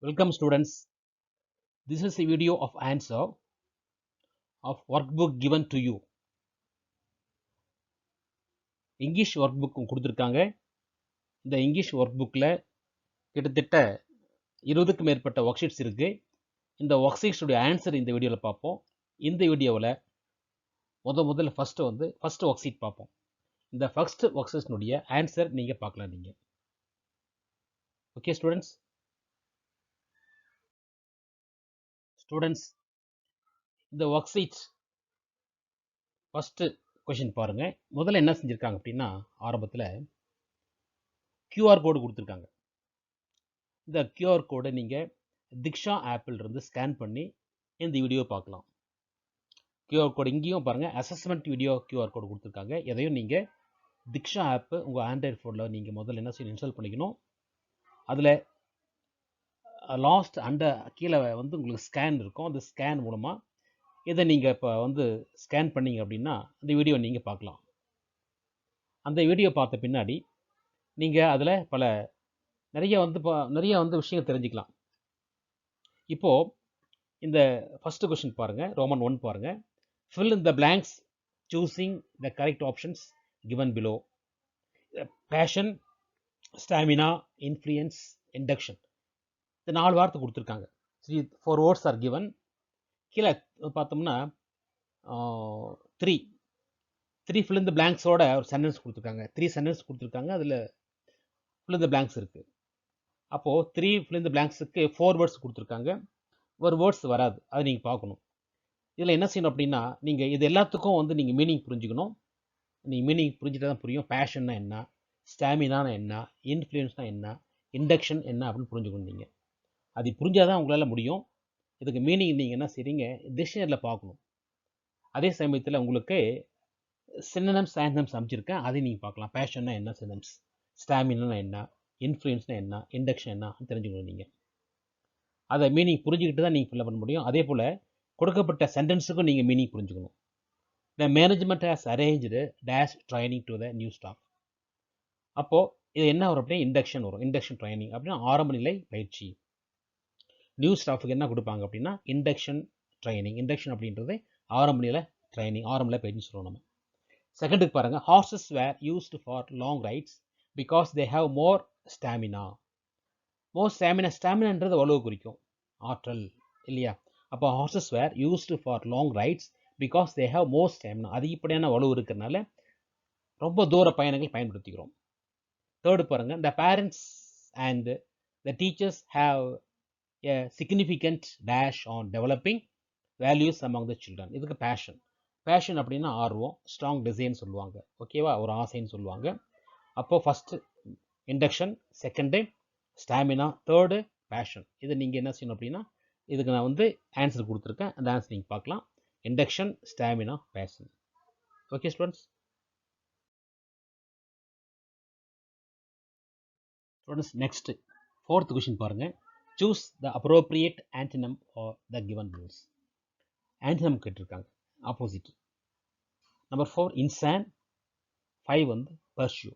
Welcome students. This is a video of answer of workbook given to you. English workbook கொடுத்திருக்காங்க. இந்த English workbookல கிட்டத்தட்ட 20க்கு மேற்பட்ட worksheets இருக்கு. இந்த worksheets உடைய ஆன்சர் இந்த வீடியோல பார்ப்போம். இந்த வீடியோவில் முதல்ல ஃபர்ஸ்ட் worksheet பார்ப்போம். இந்த ஃபர்ஸ்ட் worksheet உடைய ஆன்சர் நீங்க பார்க்கலாம் நீங்க. Okay students. இந்த worksheet ஃபர்ஸ்ட் क्वेश्चन பாருங்க. முதல்ல என்ன செஞ்சிருக்காங்க அப்படின்னா ஆரம்பத்துல QR கோடு கொடுத்துருக்காங்க. இந்த QR கோடை நீங்கள் திக்ஷா ஆப்பில் இருந்து ஸ்கேன் பண்ணி இந்த வீடியோ பார்க்கலாம். QR கோடு இங்கேயும் பாருங்கள், அசஸ்மெண்ட் வீடியோ QR கோடு கொடுத்துருக்காங்க. எதையும் நீங்கள் திக்ஷா ஆப்பு உங்கள் ஆண்ட்ராய்டு ஃபோனில் நீங்கள் முதல்ல என்ன செய்யணும், இன்ஸ்டால் பண்ணிக்கணும். அதில் லாஸ்ட் கீழே உங்களுக்கு ஸ்கேன் இருக்கும். அந்த ஸ்கேன் மூலமாக இதை நீங்கள் இப்போ ஸ்கேன் பண்ணிங்க அப்படின்னா அந்த வீடியோ நீங்கள் பார்க்கலாம். அந்த வீடியோ பார்த்த பின்னாடி நீங்கள் அதில் நிறைய விஷயங்கள் தெரிஞ்சுக்கலாம். இப்போது இந்த ஃபர்ஸ்ட் கொஸ்டின் பாருங்கள், ரோமன் 1 பாருங்கள். fill in the blanks choosing the correct options given below. passion, stamina, influence, induction. இந்த 4 வார்த்தை கொடுத்துருக்காங்க. 4 words are given. கீழே பார்த்தோம்னா 3 fill in the blanksோட ஒரு சென்டென்ஸ் கொடுத்துருக்காங்க. 3 சென்டென்ஸ் கொடுத்துருக்காங்க. அதில் fill in the blanks இருக்குது. அப்போது 3 fill in the blanksக்கு 4 வேர்ட்ஸ் கொடுத்துருக்காங்க. ஒரு வேர்ட்ஸ் வராது, அது நீங்கள் பார்க்கணும். இதில் என்ன செய்யணும் அப்படின்னா நீங்கள் இது எல்லாத்துக்கும் நீங்கள் மீனிங் புரிஞ்சுக்கணும். நீங்கள் மீனிங் புரிஞ்சுட்டு தான் புரியும். பேஷன்னா என்ன, ஸ்டாமினானா என்ன, இன்ஃப்ளூயன்ஸ்னா என்ன, இண்டக்ஷன் என்ன அப்படின்னு புரிஞ்சுக்கணும். நீங்கள் அது புரிஞ்சாதான் உங்களால் முடியும். இதுக்கு மீனிங் நீங்கள் என்ன செய்றீங்க, டிக்ஷனரியில் பார்க்கணும். அதே சமயத்தில் உங்களுக்கு சினோனிம்ஸ், ஆன்டோனிம்ஸ் அமைச்சிருக்கேன், அதை நீங்கள் பார்க்கலாம். பேஷன்னா என்ன சினோனிம்ஸ், ஸ்டாமினா என்ன, இன்ஃப்ளூயன்ஸ்னா என்ன, இண்டக்ஷன் என்ன தெரிஞ்சுக்கணும். நீங்கள் அதை மீனிங் புரிஞ்சுக்கிட்டு தான் நீங்கள் ஃபில் பண்ண முடியும். அதே போல் கொடுக்கப்பட்ட சென்டென்ஸுக்கும் நீங்கள் மீனிங் புரிஞ்சுக்கணும். The management has arranged dash training to the new staff. அப்போது இது என்ன வரும் அப்படின்னா இண்டக்ஷன் வரும். இண்டக்ஷன் ட்ரைனிங் அப்படின்னா ஆரம்ப நிலை பயிற்சி. நியூ ஸ்டாஃபுக்கு என்ன கொடுப்பாங்க அப்படின்னா இண்டக்ஷன் ட்ரைனிங். இண்டக்ஷன் அப்படின்றது ஆரம்ப நிலை ட்ரைனிங், ஆரம்ப நிலை பயிற்சி சொல்லுவோம் நம்ம. செகண்டுக்கு பாருங்கள், horses were used for long rides because they have more stamina. ஸ்டாமினான்றது வலுவை குறிக்கும், ஆற்றல் இல்லையா? அப்போ horses were used for long rides because they have more stamina. அதிகப்படியான வலு இருக்கிறதுனால ரொம்ப தூர பயணங்கள் பயன்படுத்திக்கிறோம். தேர்டு பாருங்கள், the parents and the teachers have a significant dash on developing values among the children. இதுக்கு பேஷன் அப்படின்னா ஆர்வம், ஸ்ட்ராங் டிசைன் சொல்லுவாங்க. ஓகேவா, ஒரு ஆசைன்னு சொல்லுவாங்க. அப்போது first induction, second stamina, third passion. இதை நீங்கள் என்ன செய்யணும் அப்படின்னா இதுக்கு நான் ஆன்சர் கொடுத்துருக்கேன். அந்த ஆன்சர் நீங்கள் பார்க்கலாம். Induction, stamina, passion. Okay students. Next fourth question பாருங்கள். Choose the appropriate antonym for the given words. Antonym கேட்டிருக்காங்க, ஆப்போசிட். நம்பர் 4 இன்சான், 5 பர்ஷ்யூ.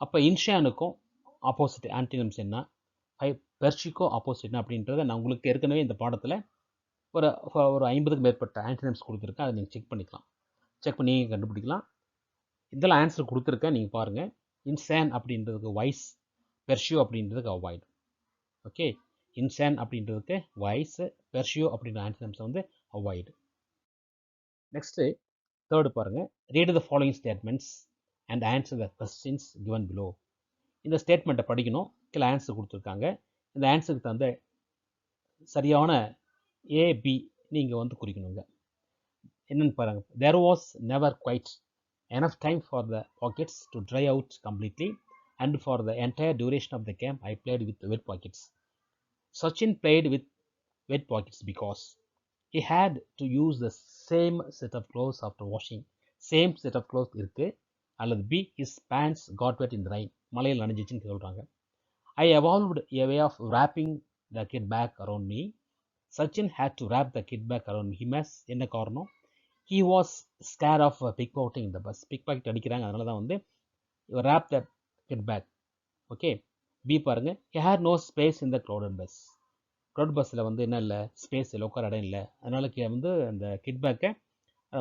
அப்போ இன்ஷானுக்கும் ஆப்போசிட் ஆன்டனிம்ஸ் என்ன, பெர்ஷிக்கோ ஆப்போசிட் என்ன அப்படின்றத நான் உங்களுக்கு ஏற்கனவே இந்த பாடத்தில் ஒரு 50க்கு மேற்பட்ட ஆன்டனிம்ஸ் கொடுத்துருக்கேன். அதை நீங்கள் செக் பண்ணிக்கலாம். செக் பண்ணி கண்டுபிடிக்கலாம். இதெல்லாம் ஆன்சர் கொடுத்துருக்கேன், நீங்கள் பாருங்கள். இன்சான் அப்படின்றதுக்கு வைஸ், பெர்ஷியோ அப்படின்றதுக்கு அவாய்டு. ஓகே, இன்சான் அப்படின்றதுக்கு வைஸ், பெர்ஷியோ அப்படின்ற ஆன்டனிம்ஸ் அவாய்டு. நெக்ஸ்ட்டு தேர்டு பாருங்கள், read the following statements and answer the questions given below. இந்த ஸ்டேட்மெண்ட்டை படிக்கணும். கீழே ஆன்சர் கொடுத்துருக்காங்க. இந்த ஆன்சருக்கு தகுந்த சரியான ஏபி நீங்கள் குறிக்கணுங்க. என்னென்னு பாருங்கள். There was never quite enough time for the pockets to try out completely and for the entire duration of the camp I played with wet pockets. Sachin played with wet pockets because he had to use the same set of clothes after washing. Same set of clothes இருக்குது. அல்லது B, his pants got wet in the rain. மழையில் நனைஞ்சிச்சுன்னு சொல்கிறாங்க. I evolved a way of wrapping the kid bag around me. Sachin had to wrap the kid bag around him. என்ன காரணம்? He was scared of pickpocketing in the bus. pickpocket அடிக்கிறாங்க, அதனால தான் wrap the kid bag. Okay, B பாருங்க, he had no space in the crowded bus. Crowd பஸ்ஸில் வந்து என்ன இல்லை, ஸ்பேஸ் இல்லை, உட்கார இடம் இல்லை. அதனால வந்து அந்த கிட் பேக்கை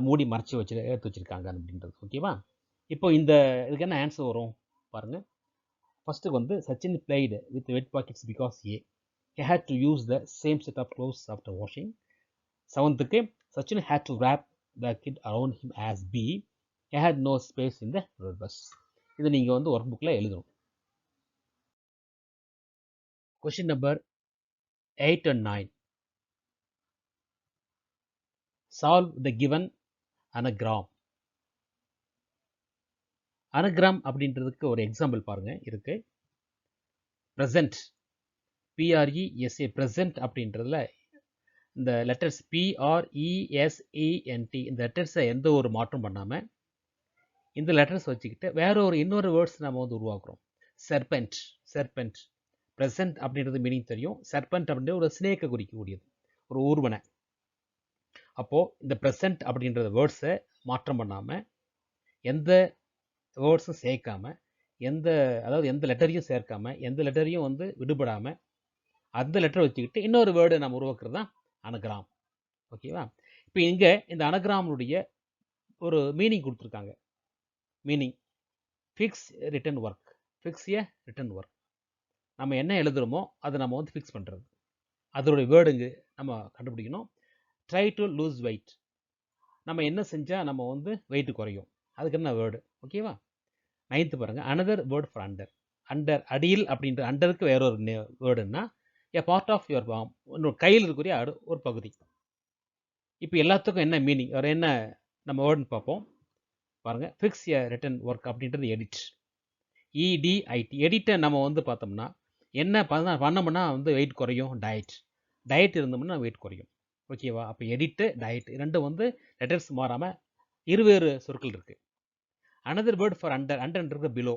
மூடி மறைச்சி எடுத்து வச்சுருக்காங்க அப்படின்றது. ஓகேவா? இப்போ இதுக்கு என்ன ஆன்சர் வரும் பாருங்கள். ஃபஸ்ட்டுக்கு வந்து Sachin blade with wet pockets because he had to use the same set of clothes after washing. செவன்த்துக்கு Sachin had to wrap the kid around him as B. he had no space in the road bus. இது நீங்கள் வந்து work புக்கில் எழுதணும். Question number 8 and 9. Solve the given anagram. anagram அப்படின்றதுக்கு ஒரு example பாருங்க இருக்கு. present, PRESA, present அப்படின்றதுல இந்த லெட்டர்ஸ் PRESENT இந்த லெட்டர்ஸை எந்த ஒரு மாற்றம் பண்ணாமல் இந்த லெட்டர்ஸ் வச்சுக்கிட்டு வேற இன்னொரு வேர்ட்ஸ் நம்ம வந்து உருவாக்குறோம். செர்பென்ட், செர்பென்ட். ப்ரெசன்ட் அப்படின்றது மீனிங் தெரியும். செர்பென்ட் அப்படின்றது ஒரு ஸ்னேக்கை குறிக்கக்கூடியது, ஒரு ஊர்வனை. அப்போது இந்த ப்ரெசன்ட் அப்படின்ற வேர்ட்ஸை மாற்றம் பண்ணாமல் எந்த வேர்ட்ஸும் சேர்க்காமல் அதாவது எந்த லெட்டரையும் சேர்க்காமல் எந்த லெட்டரையும் வந்து விடுபடாமல் அந்த லெட்டரை வச்சுக்கிட்டு இன்னொரு வேர்டு நம்ம உருவாக்குறது தான் அனகிராம். ஓகேவா? இப்போ இங்கே இந்த அனகிராமுடைய ஒரு மீனிங் கொடுத்துருக்காங்க. Meaning fix written work, fix a written work. நம்ம என்ன எழுதுகிறோமோ அதை நம்ம வந்து ஃபிக்ஸ் பண்ணுறது. அதோடைய வேர்டுங்க நம்ம கண்டுபிடிக்கணும். ட்ரை டு லூஸ் வெயிட், நம்ம என்ன செஞ்சால் நம்ம வந்து வெயிட் குறையும், அதுக்கு என்ன வேர்டு? ஓகேவா? 9th பாருங்கள். Another word for under. Under, அடியில் அப்படின்ற அண்டருக்கு வேற ஒரு வேர்டுன்னா ஏ பார்ட் ஆஃப் யுவர் பாம், இன்னொரு கையில் இருக்கக்கூடிய ஒரு பகுதி. இப்போ எல்லாத்துக்கும் என்ன மீனிங், வேறு என்ன நம்ம வேர்டுன்னு பார்ப்போம் பாருங்கள். ஃபிக்ஸ் ஏ ரிட்டன் ஒர்க் அப்படின்றது எடிட், EDIT. எடிட்டை நம்ம வந்து பார்த்தோம்னா என்ன பண்ணோம்னா வந்து வெயிட் குறையும். டயட், டயட் இருந்தோம்னா வெயிட் குறையும். ஓகேவா? அப்போ எடிட்டு, டயட் ரெண்டும் வந்து லெட்டர்ஸ் மாறாமல் இருவேறு சொற்கள் இருக்குது. அனதர் வேர்ட் ஃபார் அண்டர், அண்டர்ன்றது பிலோ,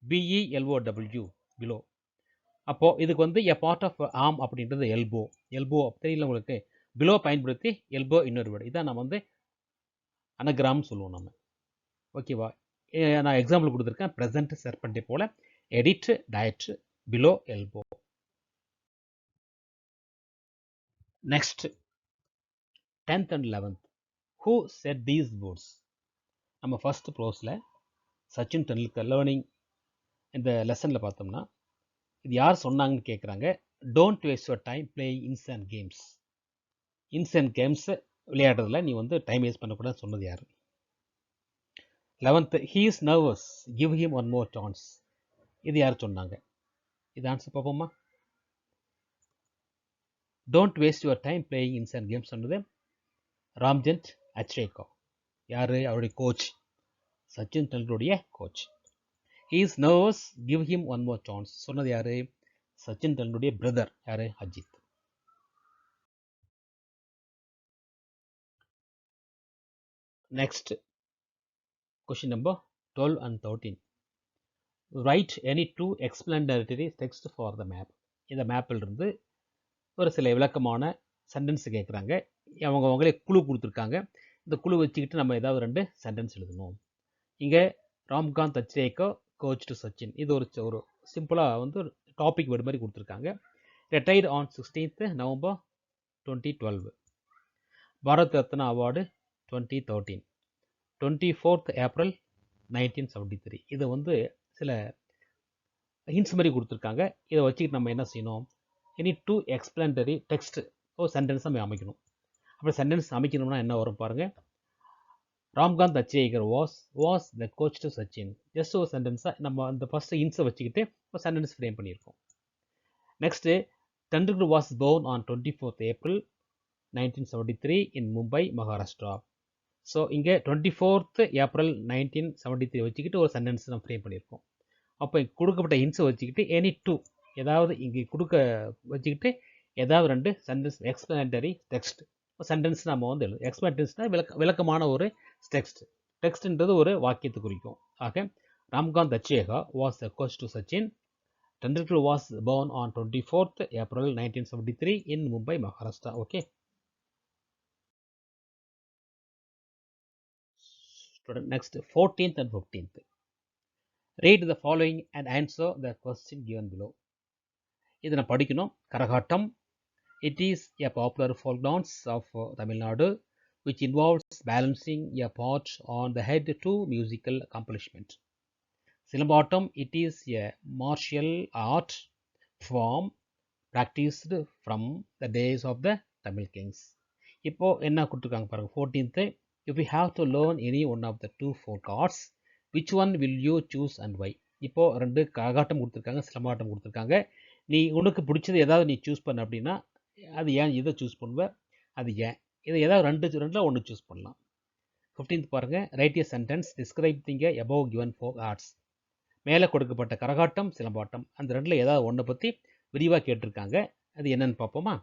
BELOW, பிலோ. அப்போது இதுக்கு வந்து எ பார்ட் ஆஃப் ஆர்ம் அப்படின்றது எல்போ. எல்போ தெரியல உங்களுக்கு? பிலோ பயன்படுத்தி எல்போ இன்னொரு வேர்டு. இதான் நம்ம வந்து அனகிராம்னு சொல்லுவோம் நம்ம. ஓகேவா? நான் எக்ஸாம்பிள் கொடுத்துருக்கேன். ப்ரெசன்ட், செர்பென்ட் போல் edit, diet, below, elbow. Next 10th and 11th. Who said these words? நம்ம ஃபர்ஸ்ட் ப்ரோஸில் சச்சின் டெண்டுல்கர் லேர்னிங் இந்த லெசனில் பார்த்தோம்னா இது யார் சொன்னாங்கன்னு கேட்குறாங்க. Don't waste your time playing innocent games. Innocent games விளையாடுறதுல நீ வந்து டைம் வேஸ்ட் பண்ணக்கூடாதுன்னு சொன்னது யார்? 11th, he is nervous, give him one more chance. இது யார் சொன்னாங்க? இது ஆன்சர் பார்ப்போமா? Don't waste your time playing innocent games சொன்னது ராம்சந்த் அச்ரேகா. யார்? அவருடைய கோச், சச்சின் டெண்டுல்கருடைய coach. he is nervous, give him one more chance சொன்னது யார்? சச்சின் டெண்டுல்கருடைய பிரதர். யார்? Ajit. Next question number 12 and 13. Write any 2 explanatory text for the map. இந்த மேப்பில் இருந்து ஒரு சில விளக்கமான சென்டென்ஸ் கேட்குறாங்க. அவங்களே குழு கொடுத்துருக்காங்க. இந்த குழு வச்சுக்கிட்டு நம்ம ஏதாவது 2 சென்டென்ஸ் எழுதணும். இங்கே ராம்காந்த் அச்ரேகா கோச் டு சச்சின், இது ஒரு சிம்பிளாக வந்து ஒரு டாபிக் வேர்டு மாதிரி கொடுத்துருக்காங்க. Retired on 16th November 2012. Bharat Ratna award 2013. 24th April 1973. இதை வந்து சில ஹிண்ட்ஸ் மாதிரி கொடுத்துருக்காங்க. இதை வச்சுக்கிட்டு நம்ம என்ன செய்யணும்? எனி 2 explanatory டெக்ஸ்ட் ஒரு சென்டென்ஸ் நம்ம அமைக்கணும். அப்படி சென்டென்ஸ் அமைக்கணும்னா என்ன வரும் பாருங்கள். Ramkant Achrekar was the coach to Sachin. Just ஒரு சென்டென்ஸாக நம்ம அந்த ஃபஸ்ட்டு ஹிண்ட்ஸை வச்சுக்கிட்டு ஒரு சென்டென்ஸ் ஃப்ரேம் பண்ணியிருக்கோம். Next, Tendulkar was born on 24th April 1973 in Mumbai, Maharashtra. So இங்கே 24th April 1973 வச்சுக்கிட்டு ஒரு சென்டென்ஸ் நம்ம ஃப்ரேம் பண்ணியிருக்கோம். அப்போ கொடுக்கப்பட்ட ஹிண்ட்ஸை வச்சுக்கிட்டு எனி 2 ஏதாவது இங்கே வச்சுக்கிட்டு ஏதாவது 2 சென்டென்ஸ் எக்ஸ்பிளனட்டரி டெக்ஸ்ட் சென்டென்ஸ் நம்ம வந்து எழுதும். எக்ஸ்பிளனட்டரிஸ்னால் விளக்கமான ஒரு டெக்ஸ்ட்ன்றது ஒரு வாக்கியத்தை குறிக்கும். ஆக Ramakant Achrekar was the coach to Sachin. Tendulkar was born on 24th April 1973 in Mumbai, Maharashtra. Okay. Next, 14th and 15th. Read the following and answer the question given below. இதை நான் படிக்கணும். கரகாட்டம், It is a popular folk dance of Tamil Nadu which involves balancing a pot on the head to musical accompaniment. Silambatam, it is a martial art form practiced from the days of the Tamil kings. இப்போ என்ன கொடுத்துருக்காங்க பாருங்க 14th. If you have to learn any one of the two folk arts, which one will you choose and why? இப்போ ரெண்டு கரகாட்டம் கொடுத்துருக்காங்க, சிலம்பாட்டம் கொடுத்துருக்காங்க. நீ உனக்கு பிடிச்சது ஏதாவது நீ சூஸ் பண்ண அப்படின்னா அது ஏன் இதை சூஸ் பண்ணுவ, அது ஏன் இதை ஏதாவது ரெண்டில் ஒன்று சூஸ் பண்ணலாம். 15th பாருங்க, ரைட் எ sentence describing above given folk arts. மேலே கொடுக்கப்பட்ட கரகாட்டம் சிலம்பாட்டம் அந்த ரெண்டில் ஏதாவது ஒன்றை பற்றி விரிவாக கேட்டிருக்காங்க. அது என்னன்னு பார்ப்போமா.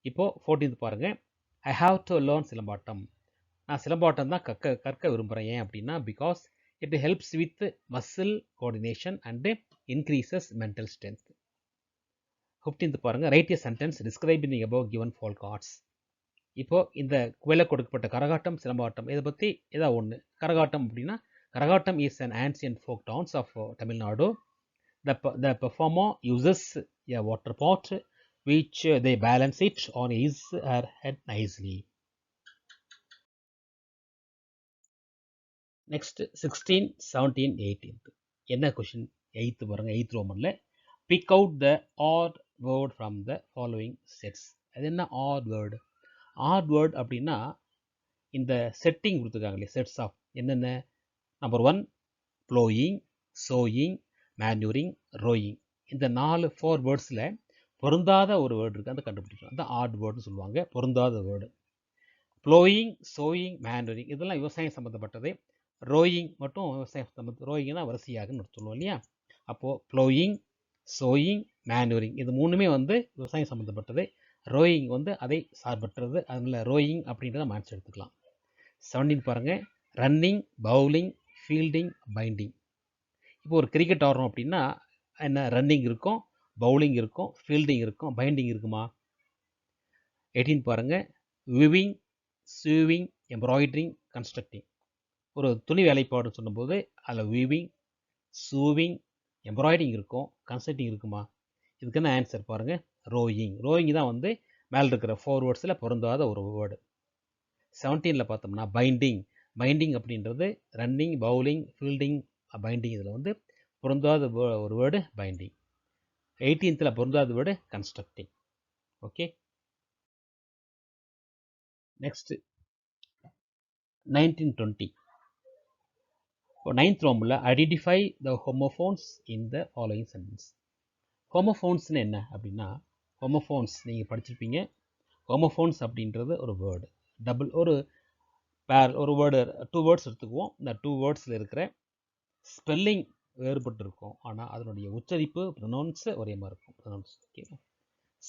இப்போது 14th பாருங்கள், ஐ ஹாவ் டு லேர்ன் சிலம்பாட்டம். நான் சிலம்பாட்டம் தான் கற்க விரும்புகிறேன். ஏன் அப்படின்னா because it helps with muscle coordination and increases mental strength. 15th பாருங்கள், ரைட் எ sentence describing above given folk arts. இப்போது இந்த மேலே கொடுக்கப்பட்ட கரகாட்டம் சிலம்பாட்டம் இதை பற்றி ஏதாவது ஒன்று. கரகாட்டம் அப்படின்னா Karagatam is an ancient folk dance of Tamil Nadu. The performer uses a water pot which they balance it on his her head nicely. Next 16, 17, 18th. என்ன கொஷின் 8th பாருங்க, 8th ரோமன்ல. Pick out the odd word from the following sets. அது என்ன odd word? Odd word அப்படின்னா இந்த setting கொடுத்துருக்காங்களே, sets of என்னென்ன. Number 1 blowing, sowing, manuring, rowing. இந்த 4 வேர்ட்ஸில் பொருந்தாத ஒரு வேர்டு இருக்குது, அதை கண்டுபிடிக்கணும். அந்த ஆட் வேர்டுன்னு சொல்லுவாங்க, பொருந்தாத வேர்டு. ப்ளோயிங், சோயிங், மேன்யூரிங் இதெல்லாம் விவசாயம் சம்மந்தப்பட்டது. ரோயிங் மட்டும் விவசாயம் சம்மந்த, ரோயிங்னா வரிசையாகன்னு சொல்லுவோம் இல்லையா. அப்போது ப்ளோயிங், சோயிங், மேன்யூரிங் இது மூணுமே விவசாயம் சம்மந்தப்பட்டது. ரோயிங் அதை சார்பற்றது. அதனால் ரோயிங் அப்படின்றத மேட்ச் எடுத்துக்கலாம். 17 பாருங்கள், ரன்னிங், பவுலிங், ஃபீல்டிங், பைண்டிங். இப்போ ஒரு கிரிக்கெட் ஆடுறோம் அப்படின்னா என்ன, ரன்னிங் இருக்கும், பவுலிங் இருக்கும், ஃபீல்டிங் இருக்கும், பைண்டிங் இருக்குமா. 18 பாருங்கள், விவிங், சூவிங், எம்ப்ராய்டரிங், கன்ஸ்ட்ரக்டிங். ஒரு துணி வேலைப்பாடு சொல்லும்போது அதில் விவிங், சூவிங், எம்ப்ராய்டரிங் இருக்கும், கன்ஸ்ட்ரக்டிங் இருக்குமா. இதுக்கு என்ன ஆன்சர் பாருங்கள், ரோயிங். ரோயிங் தான் மேலே இருக்கிற 4 வேர்ட்ஸில் பொருந்தாத ஒரு வேர்டு. 17ல் பார்த்தோம்னா பைண்டிங். பைண்டிங் அப்படின்றது ரன்னிங், பவுலிங், ஃபீல்டிங், பைண்டிங் இதில் பொருந்தாத ஒரு வேர்டு பைண்டிங். 18ல் பொருந்தாத வேர்டு கன்ஸ்ட்ரக்டிங். Okay, next 1920. இப்போ 9th ரோமில் identify the homophones in the following sentence. ஹோமோஃபோன்ஸ்னு என்ன அப்படின்னா, ஹோமோஃபோன்ஸ் நீங்கள் படிச்சிருப்பீங்க. ஹோமோஃபோன்ஸ் அப்படின்றது ஒரு வேர்டு, ஒரு வேர்டு 2 வேர்ட்ஸ் எடுத்துக்குவோம். இந்த 2 வேர்ட்ஸில் இருக்கிற ஸ்பெல்லிங் வேறுபட்டு இருக்கும், ஆனால் அதனுடைய உச்சரிப்பு ப்ரொனவுன்ஸ் ஒரே மாதிரி இருக்கும். ப்ரொனவுன்ஸ் ஓகேவா,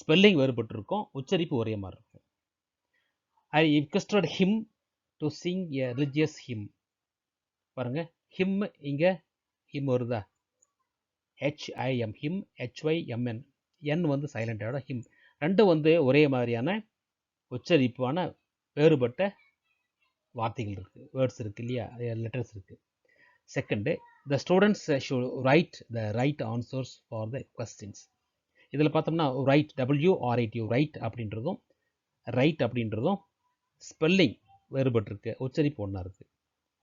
ஸ்பெல்லிங் வேறுபட்டு இருக்கும், உச்சரிப்பு ஒரே மாதிரி இருக்கும். I requested him to sing a religious hymn. பாருங்க, ஹிம் இங்கே ஹிம் வருதா, HIM, ஹிம், HYMN, என் சைலண்டோட ஹிம். ரெண்டும் ஒரே மாதிரியான உச்சரிப்பான வேறுபட்ட வார்த்தைகள் இருக்குது, வேர்ட்ஸ் இருக்குது இல்லையா, லெட்டர்ஸ் இருக்குது. Second, the students should write the right answers for the questions. இதில் பார்த்தோம்னா ரைட், WRIT, ரைட் அப்படின்றதும் ஸ்பெல்லிங் வேறுபட்டிருக்கு, உச்சரிப்பு ஒன்றா இருக்குது.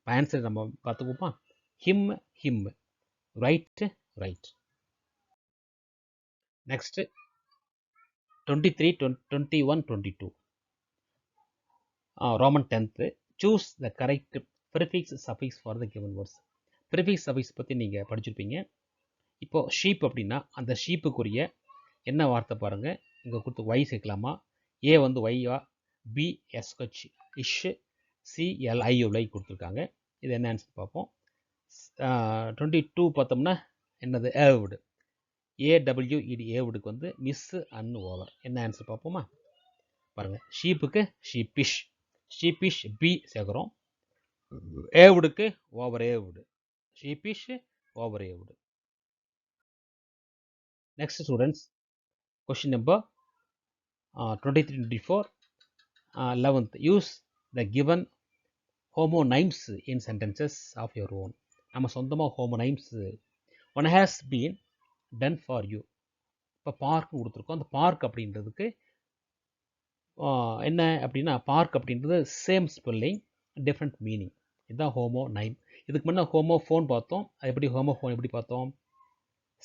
ஆன்சர் நம்ம பார்த்துக்குவோமா, him, hymn, write, right. Next 23, 21, 22. Roman 10th. Choose the correct prefix suffix for the given words. Prefix suffix பற்றி நீங்கள் படிச்சிருப்பீங்க. இப்போது ஷீப் அப்படின்னா அந்த ஷீப்புக்குரிய என்ன வார்த்தை பாருங்கள். இங்கே கொடுத்து ஒய் சேர்க்கலாமா, ஏ ஒய்யா, பி SH இஷ், CLIULI கொடுத்துருக்காங்க. இது என்ன ஆன்சர் பார்ப்போம். 22 பார்த்தோம்னா என்னது, ஏவுடு, AWED, ஏவுடுக்கு மிஸ் அன் ஓவர். என்ன ஆன்சர் பார்ப்போமா. பாருங்கள், ஷீப்புக்கு ஷீப்பிஷ், ஷீப்பிஷ் பி சேர்க்குறோம். ஏவுடுக்கு over awed, sheepish over awed. Next students, question number 23-24. 11th, use the given homonyms in sentences of your own. நம்ம சொந்தமாக homonyms, one has been done for you. இப்போ park கொடுத்துருக்கோம். அந்த பார்க் அப்படின்றதுக்கு என்ன அப்படின்னா, பார்க் அப்படின்றது சேம் ஸ்பெல்லிங் டிஃப்ரெண்ட் மீனிங். இதுதான் ஹோமோ நைம். இதுக்கு முன்னே ஹோமோஃபோன் பார்த்தோம். அது எப்படி ஹோமோஃபோன் எப்படி பார்த்தோம்?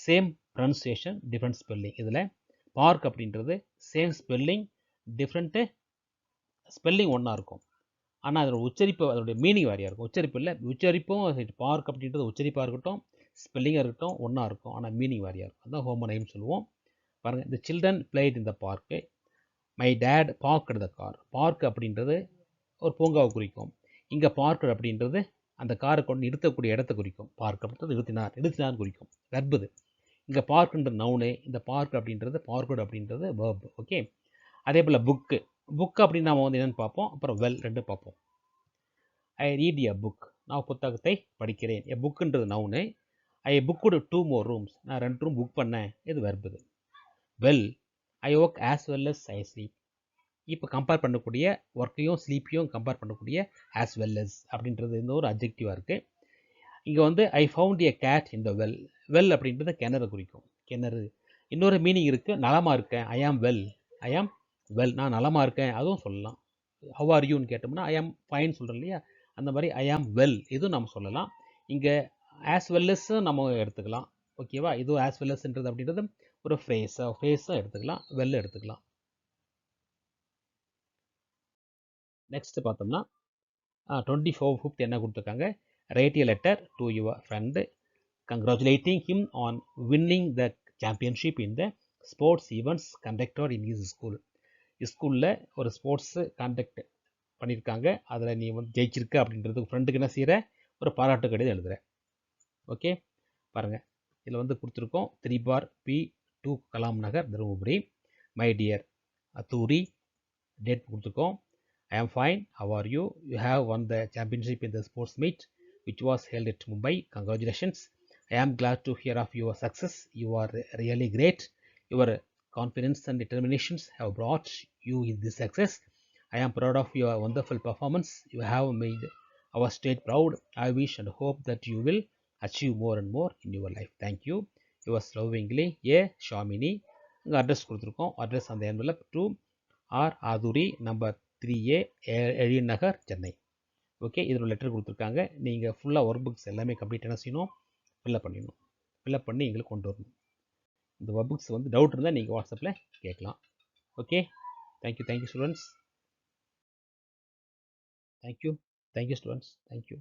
Same pronunciation different spelling. இதில் பார்க் அப்படின்றது சேம் ஸ்பெல்லிங் டிஃப்ரெண்ட்டு ஸ்பெல்லிங் ஒன்றா இருக்கும். ஆனால் அதோட உச்சரிப்பு அதோடைய மீனிங் வேறையாக இருக்கும். உச்சரிப்பு இல்லை, உச்சரிப்பும் பார்க் அப்படின்றது உச்சரிப்பாக இருக்கட்டும், ஸ்பெல்லிங்காக இருக்கட்டும் ஒன்றா இருக்கும். ஆனால் மீனிங் வேறையாக இருக்கும். அதுதான் ஹோமோ நைம் சொல்லுவோம். பாருங்கள், இந்த சில்ட்ரன் பிளேட் இந்த park. My dad parked the car. Park அப்படின்றது ஒரு பூங்காவை குறிக்கும். இங்கே பார்க்கர் அப்படின்றது அந்த காரை கொண்டு நிறுத்தக்கூடிய இடத்த குறிக்கும். பார்க் அப்படின்றது நிறுத்தினார் குறிக்கும். வெர்புது. இங்கே பார்க்குன்ற நவுனு, இந்த பார்க் அப்படின்றது பார்க்கடு அப்படின்றது வேர்ப். ஓகே. அதே போல் புக்கு அப்படின்னு நாம் வந்து என்னென்னு பார்ப்போம். அப்புறம் வெல் ரெண்டு பார்ப்போம். I read a book. நான் புத்தகத்தை படிக்கிறேன். எ புக்குன்றது நவுனு. ஐ புக்குடு 2 more rooms. நான் 2 ரூம் புக் பண்ணேன். இது வெர்புது. Well I work as well as I sleep. இப்போ கம்பேர் பண்ணக்கூடிய ஒர்க்கையும் ஸ்லீப்பையும் கம்பேர் பண்ணக்கூடிய ஆஸ் வெல் அஸ் அப்படின்றது இந்த ஒரு அப்ஜெக்டிவாக இருக்குது. இங்கே வந்து I found a cat in the well. Well அப்படின்றது கிணறு குறிக்கும். கிணறு. இன்னொரு மீனிங் இருக்குது, நலமாக இருக்கேன். ஐ ஆம் வெல். நான் நலமாக இருக்கேன் அதுவும் சொல்லலாம். ஹவ் ஆர் யூன்னு கேட்டோம்னா ஐ ஆம் ஃபைன் சொல்கிறேன் இல்லையா, அந்த மாதிரி ஐ ஆம் வெல் இதுவும் நம்ம சொல்லலாம். இங்கே ஆஸ் வெல் அஸ் நம்ம எடுத்துக்கலாம். ஓகேவா. இதுவும் ஆஸ் வெல் அஸ்ன்றது அப்படின்றது ஒரு ஃப்ரேஸாக எடுத்துக்கலாம், வெல் எடுத்துக்கலாம். நெக்ஸ்ட் பார்த்தோம்னா 24th என்ன கொடுத்துருக்காங்க, right a letter to your friend congratulating him on winning the championship in the sports events conducted in his school. ஸ்கூலில் ஒரு ஸ்போர்ட்ஸு கான்டக்ட் பண்ணியிருக்காங்க, அதில் நீ வந்து ஜெயிச்சிருக்க அப்படின்றதுக்கு ஃப்ரெண்டுக்கு என்ன செய்கிற, ஒரு பாராட்டு கடிதம் எழுதுகிற. ஓகே. பாருங்கள், இதில் வந்து கொடுத்துருக்கோம் 3 பார் P2 Kalam Nagar Dharmapuri. My dear அத்தூரி, டேட் கொடுத்துருக்கோம். I am fine. How are you? You have won the championship in the sports meet which was held at Mumbai. Congratulations. I am glad to hear of your success. You are really great. Your confidence and determinations have brought you this success. I am proud of your wonderful performance. You have made our state proud. I wish and hope that you will achieve more and more in your life. Thank you. Yours lovingly, A. Shamini. இங்கே address கொடுத்துருக்கோம். Address அந்த envelope to R. Aduri, number 3A, Ezhil Nagar, Chennai. Okay. இதில் letter கொடுத்துருக்காங்க. நீங்கள் ஃபுல்லாக work books எல்லாமே complete என்ன செய்யணும், ஃபில்லப் பண்ணிடணும். ஃபில்லப் பண்ணி எங்களுக்கு கொண்டு வரணும். இந்த ஒர்க் புக்ஸ் வந்து டவுட் இருந்தால் நீங்கள் வாட்ஸ்அப்பில் கேட்கலாம். Okay. Thank you students. Thank you students. Thank you.